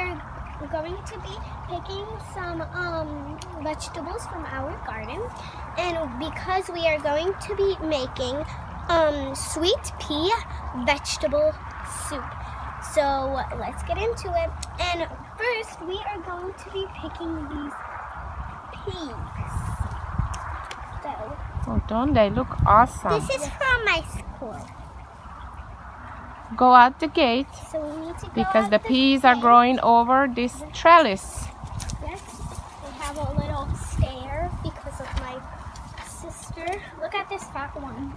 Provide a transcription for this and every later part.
are going to be picking some vegetables from our garden, and because we are going to be making sweet pea vegetable soup. So let's get into it. And first we are going to be picking these peas. So Oh, don't they look awesome? this is from my school. Go out the gate So we need to go because out the peas are gate. growing over this trellis. Yes, we have a little stair because of my sister. Look at this fat one.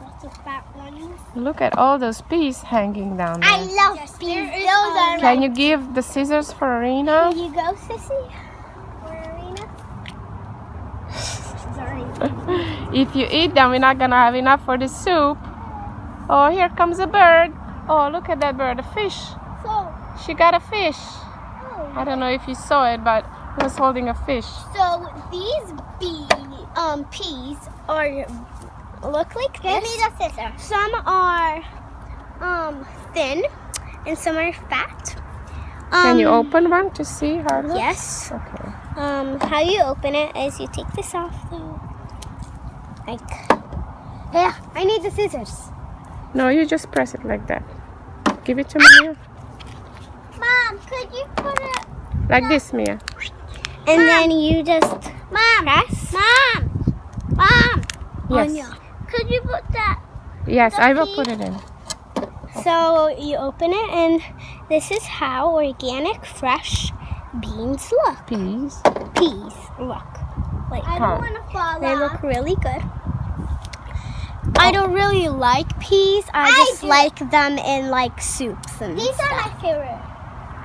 Lots of fat ones. Look at all those peas hanging down there. I love peas. Those are Can you give the scissors for Arena? Here you go, Sissy. Or Arena. Sorry. If you eat them, we're not gonna have enough for the soup. Oh, here comes a bird. Oh, look at that bird, a fish. So, She got a fish. oh. I don't know if you saw it, but he was holding a fish. So these peas are look like this. Give me the scissor. Some are thin and some are fat. Can you open one to see how it looks? Yes. Okay. How you open it is you take this off though. Like, yeah, I need the scissors. No, you just press it like that. Give it to me, Mia. Mom, could you put it? Like this, Mia. And then you just press. Mom. Yes. Anya, could you put that? Yes, the I will pea. put it in. So you open it, and this is how organic, fresh beans look. Peas. Peas look. Like I don't want to fall They look really good. I don't really like peas. I just like them in like soups and These are my favorite.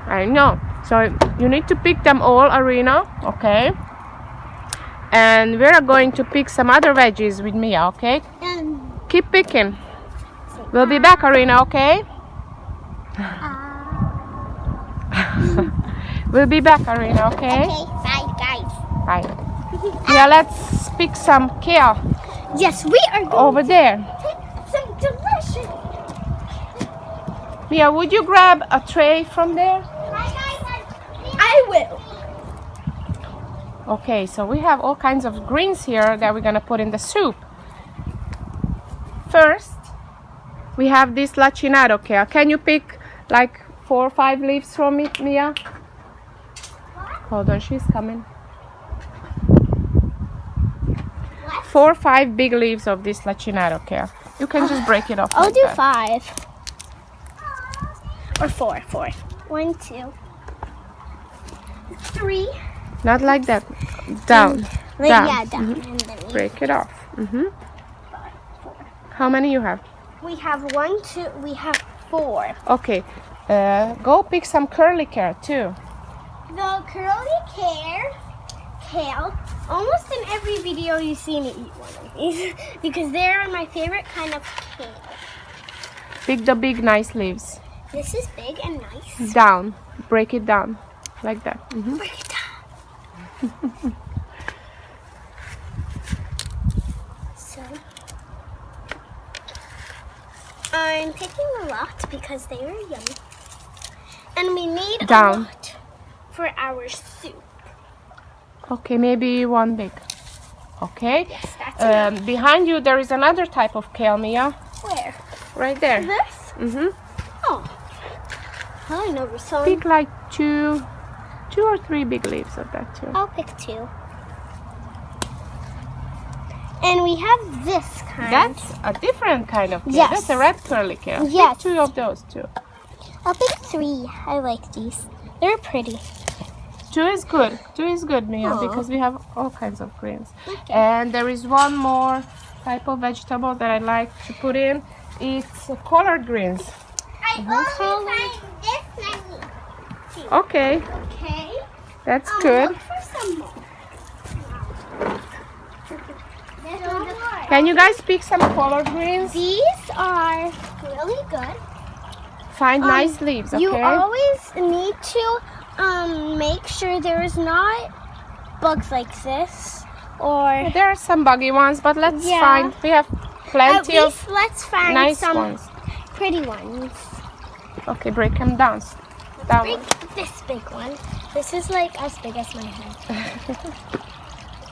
I know. So you need to pick them all, Arena. Okay. And we're going to pick some other veggies with Mia. Okay. And Keep picking. We'll be back, Arena. Okay. We'll be back, Arena. Okay. Okay, bye guys. Bye. Yeah, let's pick some kale yes, we are going over there. to pick some delicious. Mia, would you grab a tray from there? I will. Okay, so we have all kinds of greens here that we're gonna put in the soup. First, we have this lacinato kale. Can you pick like 4 or 5 leaves from it, Mia? Hold on, she's coming. 4 or 5 big leaves of this lacinato kale. You can just break it off. I'll like do that. 5 or 4. 4. 1, 2, 3. Not like that. Down. Like, Down. yeah, down. Mhm. And then Break it off. How many you have? we have 1, 2. We have 4. Okay. Go pick some curly kale too. The curly kale. Almost in every video you see me eat one of these because they're my favorite kind of kale. Pick the big, nice leaves. This is big and nice. Down. Break it down. Like that. Break it down. So I'm picking a lot because they are yummy, and we need Down. a lot for our soup. Okay, maybe one big. Okay. Yes, that's enough. Behind you there is another type of kale, Mia. Where? Right there. This? Oh, I never saw. Pick like two or 3 big leaves of that too. I'll pick 2. And we have this kind. That's a different kind of kale. Yes. That's a red curly kale. Yes. Pick 2 of those too. I'll pick 3. I like these. They're pretty. 2 is good. 2 is good, Mia, Aw. because we have all kinds of greens. And there is one more type of vegetable that I like to put in. It's collard greens. I only find this many. Okay, Okay. that's good. Look for some more. There's one more. Can you guys pick some collard greens? These are really good. Find nice leaves, okay? You always need to make sure there is not bugs like this or There are some buggy ones, but let's Yeah. find. We have at plenty of least let's find nice some ones. pretty ones. Okay, break them down. That Big, one. this big one. This is like as big as my head.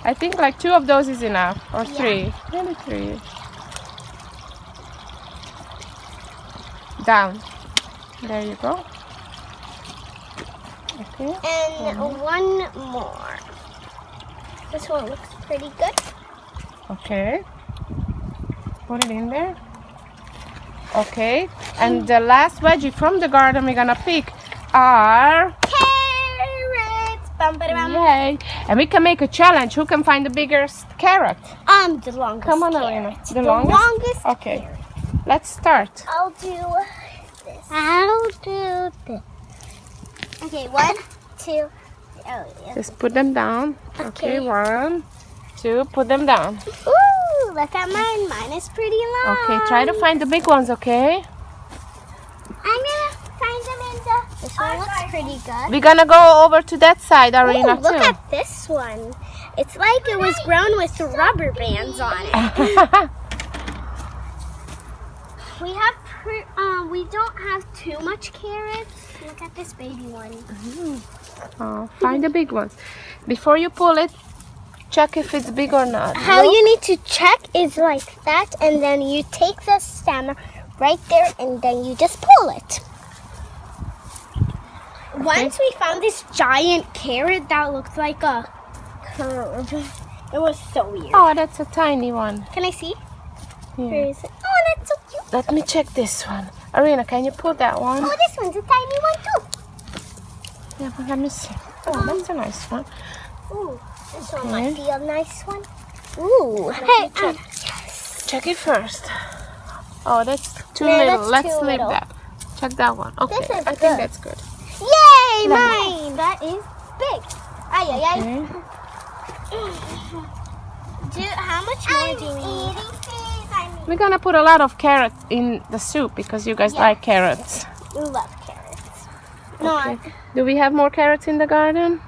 I think like 2 of those is enough, or Yeah. 3. Maybe 3. Down. There you go. Okay. And one more. This one looks pretty good. Okay. Put it in there. Okay. And the last veggie from the garden we're gonna pick are Carrots. Bum, ba, bum. yay! And we can make a challenge. Who can find the biggest carrot? The longest. Come on, carrot. Arena. The longest? longest. Okay. carrot. Let's start. I'll do this. I'll do this. Okay, 1, 2. Oh, yeah. Just put them down. Okay, Okay. 1, 2. Put them down. Ooh, look at mine. Mine is pretty long. Okay, try to find the big ones, okay? I'm gonna find them in the. This one looks pretty good. We're gonna go over to that side, Arena, Ooh, look too. at this one. It's like it was grown with rubber bands on it. We have, we don't have too much carrots. Look at this baby one. Oh, find the big ones. Before you pull it, check if it's big or not. How you need to check is like that, and then you take the stem right there, and then you just pull it. Once we found this giant carrot that looked like a curve. It was so weird. Oh, that's a tiny one. Can I see? Where Here. is it? Oh, that's so cute. Let me check this one. Arena, can you pull that one? Oh, this one's a tiny one too. Yeah, but let me see. Oh, that's a nice one. Ooh, this one Okay. might be a nice one. Ooh, hey, check. yes. Check it first. Oh, that's too No, little. that's Let's too leave little. that. Check that one. Okay, This is I think good. that's good. Yay, Let me- mine. That is big. Ay, ay, ay. Okay. How much more do we need? We're gonna put a lot of carrots in the soup because you guys Yeah. like carrots. We love carrots. No, Okay. Do we have more carrots in the garden?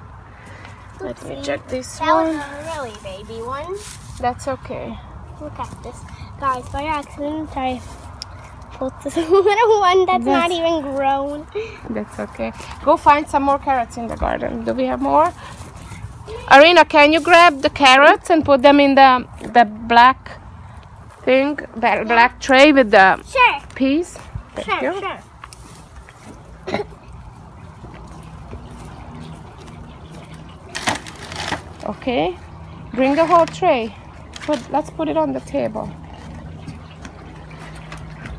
Let me Oopsie. check this that was one. a really baby one. That's okay. Look at this. Guys, by accident, I pulled this little one that's not That's- even grown. That's okay. Go find some more carrots in the garden. Do we have more? Arena, can you grab the carrots and put them in the black thing, the black tray with the Sure, peas? Thank sure, you. sure. Okay. Bring the whole tray. Let's put it on the table.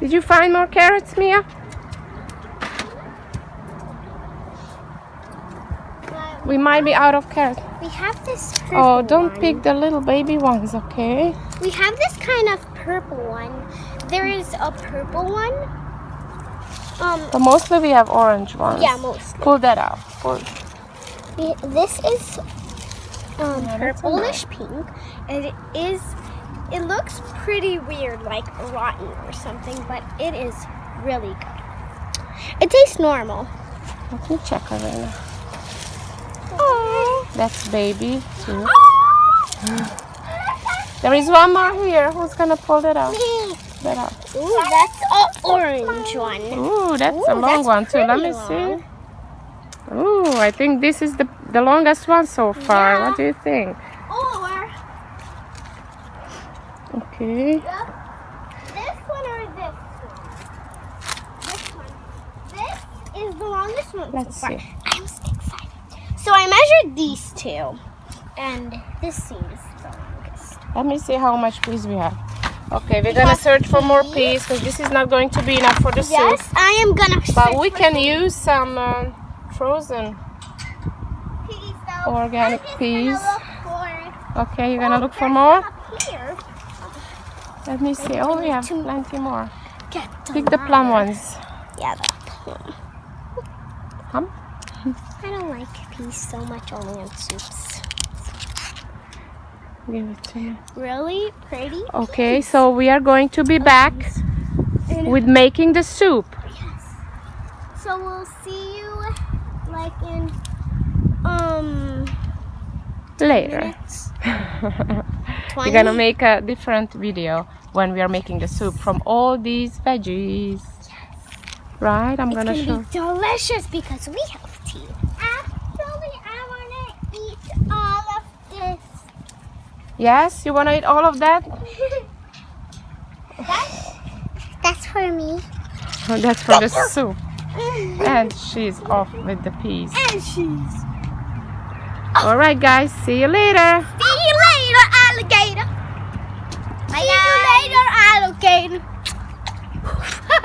Did you find more carrots, Mia? We might be out of carrots. We have this purple Oh, don't one. pick the little baby ones, okay? We have this kind of purple one. There is a purple one. But mostly we have orange ones. Yeah, most. Pull that out. Pull. This is that's purplish pink, and it looks pretty weird, like rotten or something, but it is really good. It tastes normal. Let me check, Arena. Oh. That's baby too. There is one more here. Who's gonna pull that out? That out. Ooh, that's an orange one. Ooh, that's a Ooh, long that's one too. Let me pretty see. long. Ooh, I think this is the longest one so far. Yeah. What do you think? Or Okay. this one or this one? This one. This is the longest one Let's so far. see. I'm so excited. So I measured these two, and this seems the longest. Let me see how much peas we have. Okay, we're gonna search for more peas because this is not going to be enough for the soup. Yes, I am gonna. But we can use some frozen. peas, though. Organic I'm just peas. Gonna look for Okay, you're gonna look for more? Up here. Let me see. Oh, we have plenty more. Get Pick the plum ones. Yeah, the plum. Hum? I don't like peas so much, only in soups. Give it to me. Really pretty. Okay, so we are going to be back with making the soup. Yes. So we'll see you like in Later. minutes. We're gonna make a different video when we are making the soup from all these veggies. right? I'm It's gonna gonna show. be delicious because we have tea. Actually, I want to eat all of this. Yes, you wanna eat all of that? That's for me. Oh, that's for the soup. And she's off with the peas. And she's. All right, guys. See you later. See you later, alligator. See you later, alligator.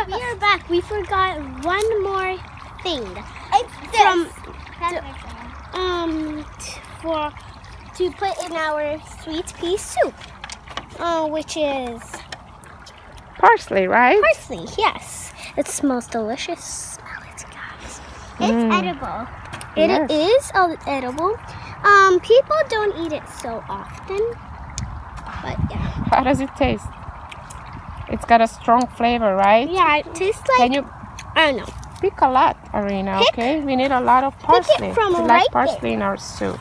We are back. We forgot one more thing. It's this. From to put in our sweet pea soup, which is Parsley, right? parsley. Yes, it smells delicious. Smell it, guys. It's edible. It Yes. is edible. People don't eat it so often, but yeah. How does it taste? It's got a strong flavor, right? Yeah, it tastes like Can you I don't know. pick a lot, Arena? Pick- Okay, we need a lot of parsley. from We right like there. parsley in our soup.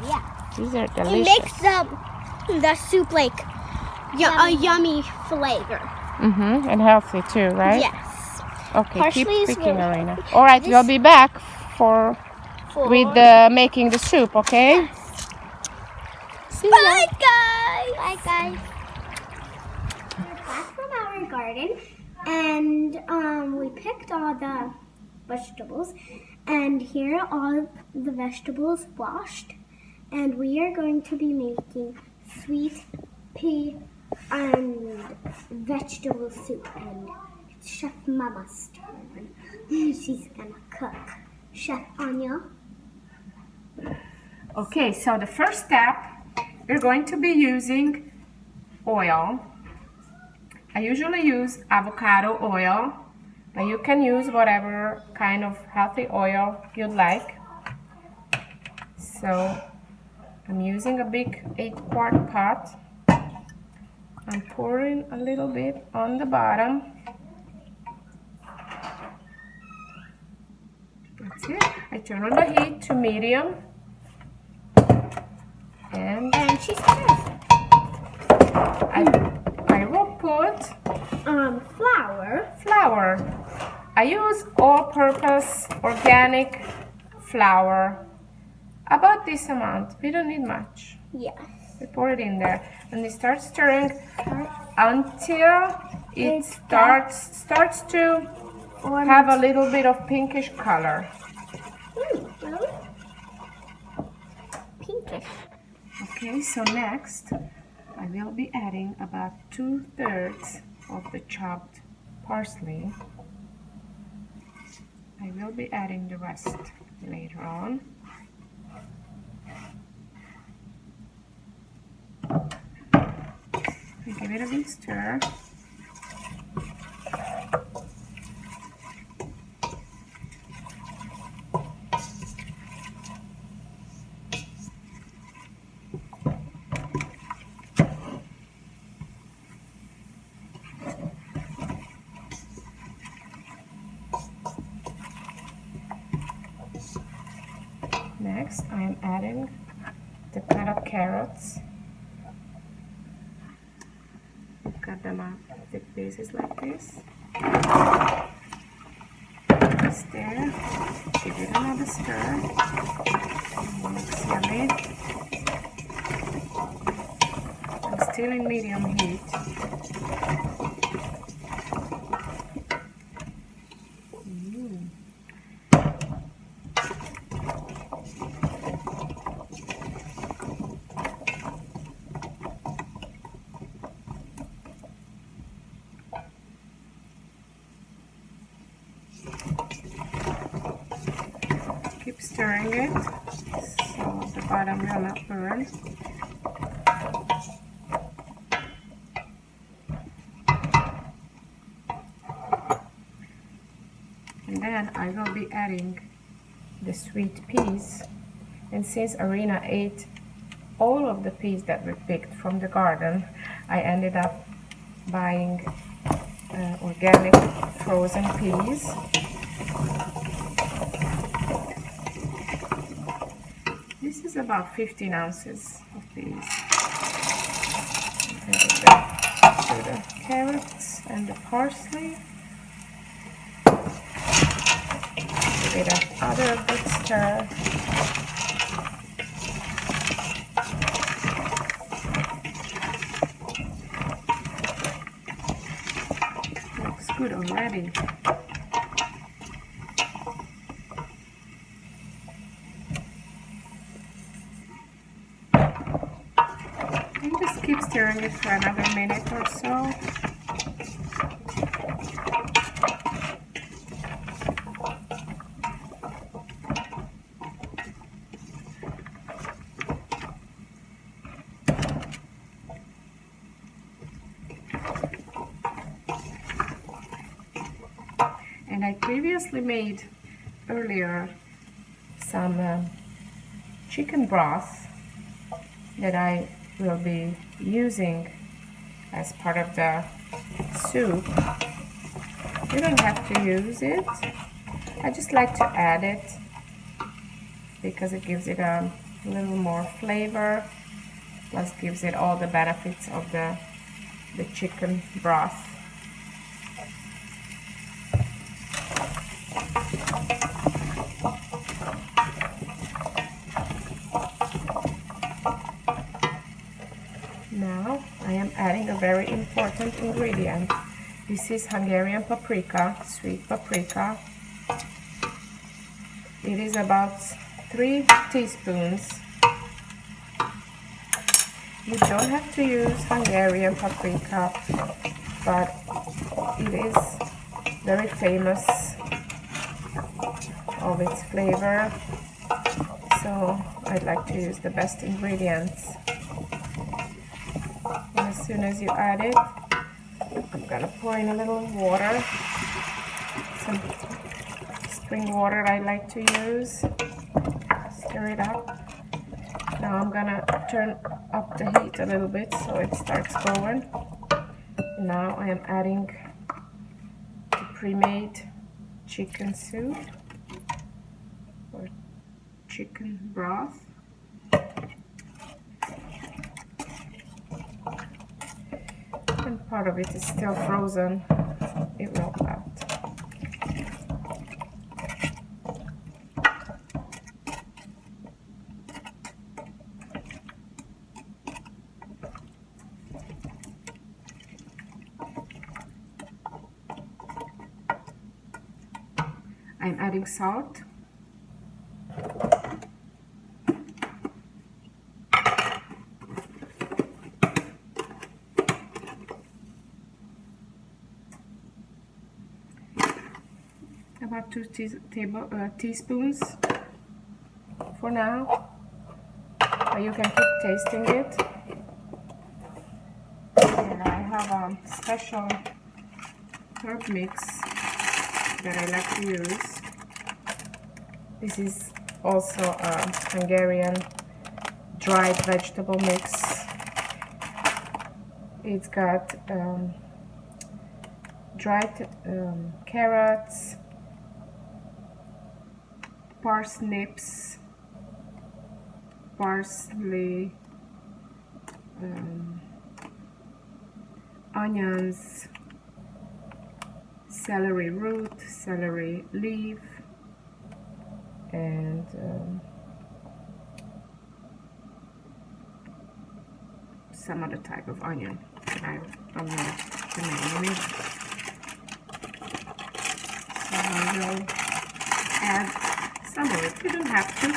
Yeah. These are It delicious. makes the soup like a yummy flavor. And healthy too, right? Yes. Okay, keep Parsley is picking, really Arena. All right, we'll be back for with making the soup. Okay. See ya. Bye, guys. Bye, guys. We're back from our garden, and we picked all the vegetables, and here are all the vegetables washed, and we are going to be making sweet pea and vegetable soup, and it's Chef Mama's turn. She's gonna cook. Chef Anya. Okay, so the first step, we're going to be using oil. I usually use avocado oil, but you can use whatever kind of healthy oil you'd like. So I'm using a big 8-quart pot. I'm pouring a little bit on the bottom. That's it. I turn on the heat to medium. And And she's gonna I will put flour. I use all-purpose organic flour. About this amount. We don't need much. Yes. We pour it in there and we start stirring until it starts to have a little bit of pinkish color. Really? Pinkish. Okay, so next I will be adding about 2/3 of the chopped parsley. I will be adding the rest later on. I give it a big stir. Next, I am adding the cut up carrots. Cut them up thick pieces like this. Stir. Give it another stir. Mix yummy. I'm still in medium heat. Keep stirring it so the bottom will not burn. And then I will be adding the sweet peas. And since Arena ate all of the peas that we picked from the garden, I ended up buying organic frozen peas. This is about 15 ounces of peas. Add the carrots and the parsley. give it another good stir. Looks good already. And just keep stirring it for another minute or so. And I previously made earlier some chicken broth that I will be using as part of the soup. You don't have to use it. I just like to add it because it gives it a little more flavor, plus gives it all the benefits of the chicken broth. Now I am adding a very important ingredient. This is Hungarian paprika, sweet paprika. It is about 3 teaspoons. You don't have to use Hungarian paprika, but it is very famous of its flavor, so I'd like to use the best ingredients. And as soon as you add it, I'm gonna pour in a little water, some spring water I like to use. Stir it up. Now I'm gonna turn up the heat a little bit so it starts going. Now I am adding the pre-made chicken soup or chicken broth. And part of it is still frozen. It will melt. I'm adding salt. About 2 teaspoons for now, but you can keep tasting it. And I have a special herb mix that I like to use. This is also a Hungarian dried vegetable mix. It's got dried carrots, parsnips, parsley, onions, celery root, celery leaf, and some other type of onion. I don't know the name of it. So I will add some of it. You don't have to.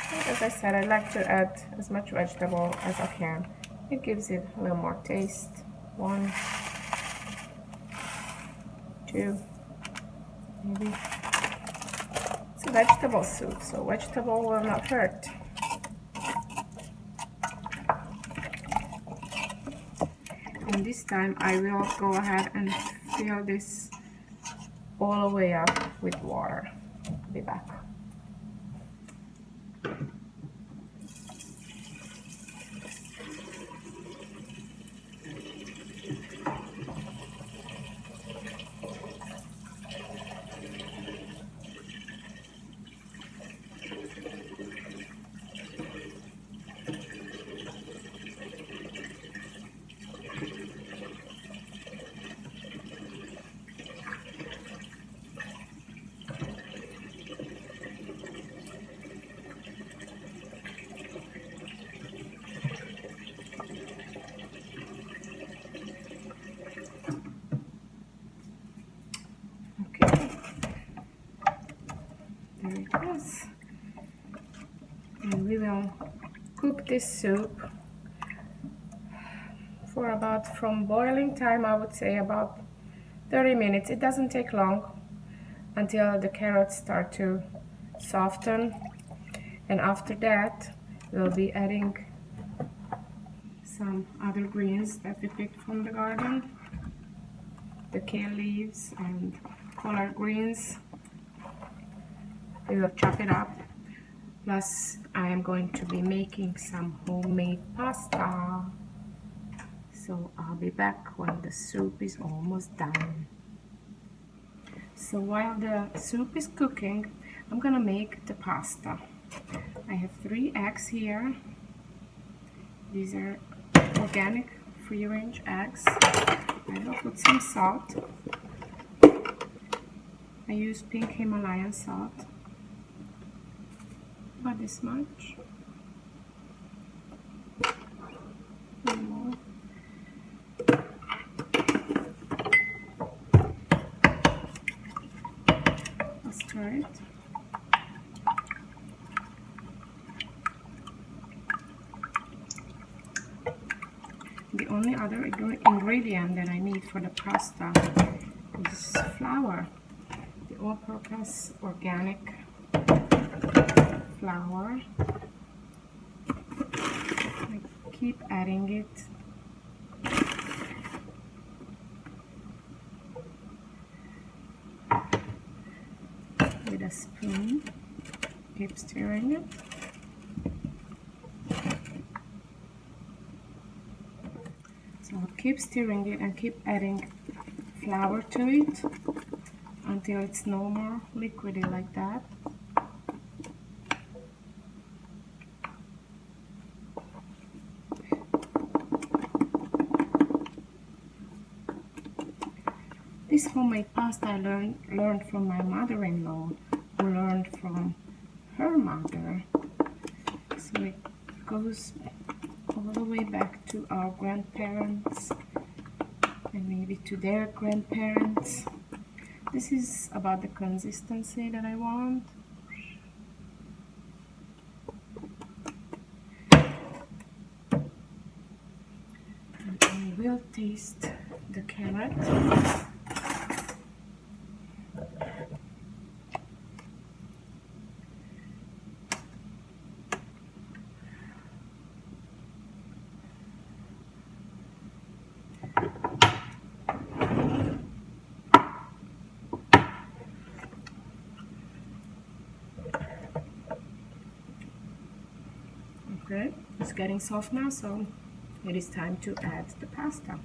But as I said, I like to add as much vegetable as I can. It gives it a little more taste. 1, 2, maybe. It's a vegetable soup, so vegetable will not hurt. And this time I will go ahead and fill this all the way up with water. I'll be back. And we will cook this soup for about, from boiling time, I would say about 30 minutes. It doesn't take long until the carrots start to soften. And after that, we'll be adding some other greens that we picked from the garden. The kale leaves and collard greens. We will chop it up. Plus, I am going to be making some homemade pasta. So I'll be back when the soup is almost done. So while the soup is cooking, I'm gonna make the pasta. I have 3 eggs here. These are organic free-range eggs. I will put some salt. I use pink Himalayan salt. About this much. One more. I'll stir it. The only other ingredient that I need for the pasta is flour. The all-purpose organic flour. I keep adding it. With a spoon. Keep stirring it. So I'll keep stirring it and keep adding flour to it until it's no more liquidy like that. This homemade pasta I learned from my mother-in-law, who learned from her mother. So it goes all the way back to our grandparents and maybe to their grandparents. This is about the consistency that I want. And I will taste the carrot. Okay, it's getting soft now, so it is time to add the pasta.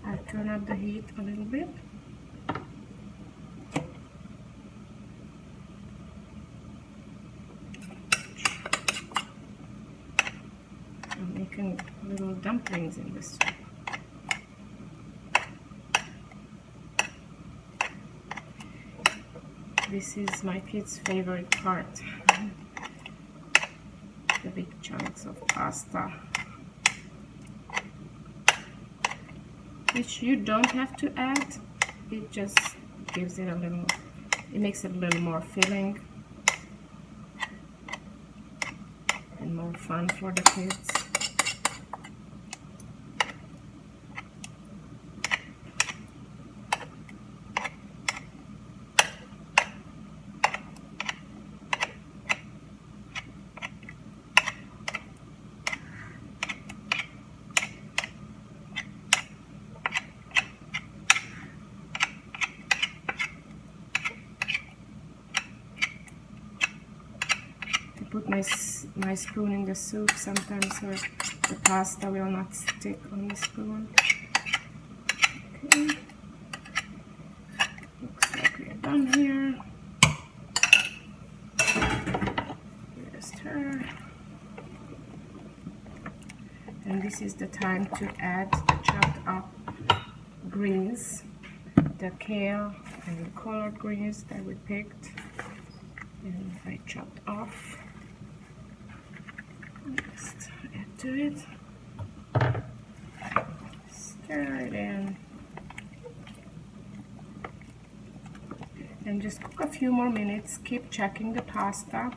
I'll turn up the heat a little bit. I'm making little dumplings in this soup. This is my kids' favorite part. The big chunks of pasta. Which you don't have to add. It just gives it a little, it makes it a little more filling and more fun for the kids. Put my spoon in the soup sometimes so the pasta will not stick on the spoon. Okay. Looks like we're done here. Give it a stir. And this is the time to add the chopped up greens, the kale and the collard greens that we picked and I chopped off. Just add to it. Stir it in. And just cook a few more minutes. Keep checking the pasta.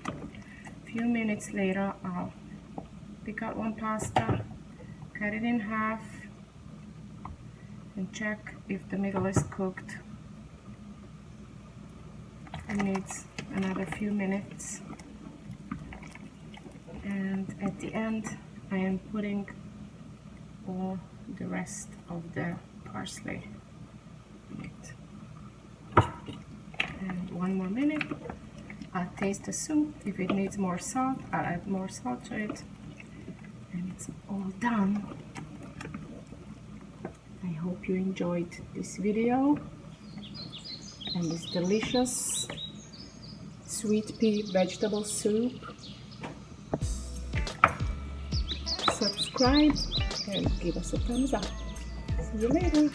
A few minutes later, I'll pick out one pasta, cut it in half, and check if the middle is cooked. It needs another few minutes. And at the end, I am putting all the rest of the parsley in it. And one more minute. I'll taste the soup. If it needs more salt, I'll add more salt to it. And it's all done. I hope you enjoyed this video and this delicious sweet pea vegetable soup. Subscribe and give us a thumbs up. See you later.